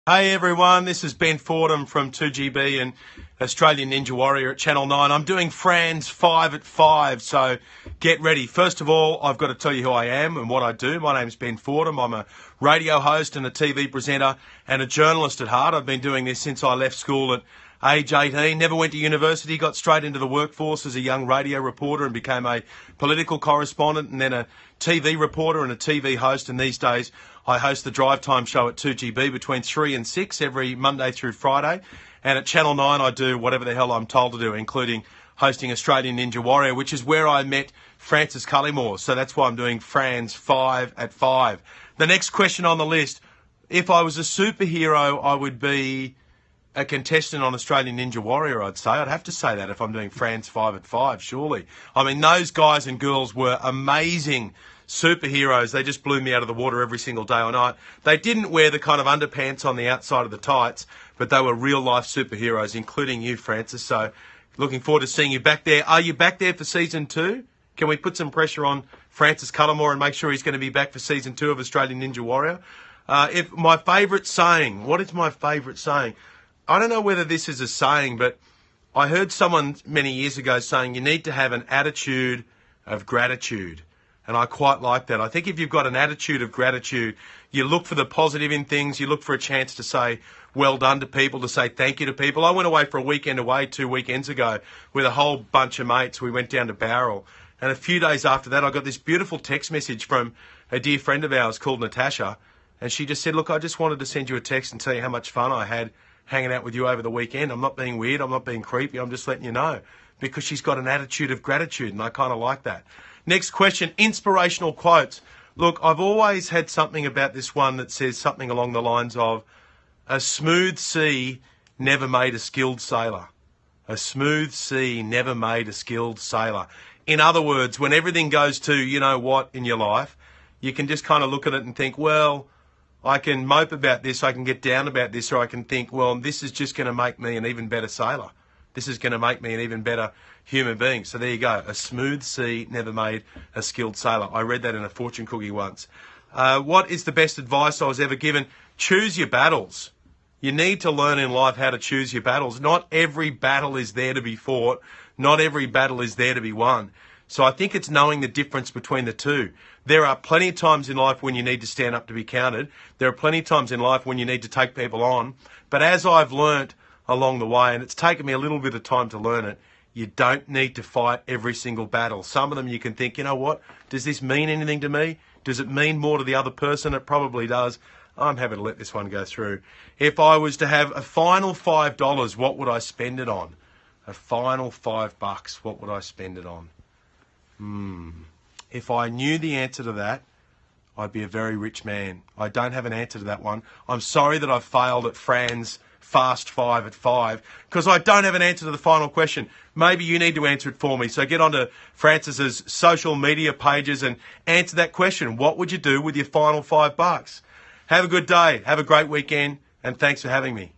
Hey everyone, this is Ben Fordham from 2GB and Australian Ninja Warrior at Channel 9. I'm doing Fran's 5 at 5, so get ready. First of all, I've got to tell you who I am and what I do. My name's Ben Fordham. I'm a radio host and a TV presenter and a journalist at heart. I've been doing this since I left school at age 18, never went to university, got straight into the workforce as a young radio reporter and became a political correspondent and then a TV reporter and a TV host. And these days I host the Drive Time show at 2GB between 3 and 6 every Monday through Friday. And at Channel 9 I do whatever the hell I'm told to do, including hosting Australian Ninja Warrior, which is where I met Franciscullimore. So that's why I'm doing Fran's 5 at 5. The next question on the list: if I was a superhero, I would be a contestant on Australian Ninja Warrior, I'd say. I'd have to say that if I'm doing Fran's 5 at 5, surely. I mean, those guys and girls were amazing superheroes. They just blew me out of the water every single day or night. They didn't wear the kind of underpants on the outside of the tights, but they were real-life superheroes, including you, Francis. So looking forward to seeing you back there. Are you back there for Season 2? Can we put some pressure on Franciscullimore and make sure he's going to be back for Season 2 of Australian Ninja Warrior? If my favourite saying, what is my favourite saying? I don't know whether this is a saying, but I heard someone many years ago saying you need to have an attitude of gratitude. And I quite like that. I think if you've got an attitude of gratitude, you look for the positive in things, you look for a chance to say well done to people, to say thank you to people. I went away for a weekend away 2 weekends ago with a whole bunch of mates. We went down to Bowral. And a few days after that, I got this beautiful text message from a dear friend of ours called Natasha. And she just said, look, I just wanted to send you a text and tell you how much fun I had hanging out with you over the weekend. I'm not being weird, I'm not being creepy, I'm just letting you know. Because she's got an attitude of gratitude, and I kind of like that. Next question, inspirational quotes. Look, I've always had something about this one that says something along the lines of, a smooth sea never made a skilled sailor. A smooth sea never made a skilled sailor. In other words, when everything goes to you know what in your life, you can just kind of look at it and think, well, I can mope about this, I can get down about this, or I can think, well, this is just going to make me an even better sailor. This is going to make me an even better human being. So there you go. A smooth sea never made a skilled sailor. I read that in a fortune cookie once. What is the best advice I was ever given? Choose your battles. You need to learn in life how to choose your battles. Not every battle is there to be fought. Not every battle is there to be won. So I think it's knowing the difference between the two. There are plenty of times in life when you need to stand up to be counted. There are plenty of times in life when you need to take people on. But as I've learnt along the way, and it's taken me a little bit of time to learn it, you don't need to fight every single battle. Some of them you can think, you know what, does this mean anything to me? Does it mean more to the other person? It probably does. I'm happy to let this one go through. If I was to have a final $5, what would I spend it on? A final $5, what would I spend it on? If I knew the answer to that, I'd be a very rich man. I don't have an answer to that one. I'm sorry that I've failed at Fran's Fast 5 at 5, because I don't have an answer to the final question. Maybe you need to answer it for me. So get onto Francis's social media pages and answer that question. What would you do with your final $5? Have a good day. Have a great weekend. And thanks for having me.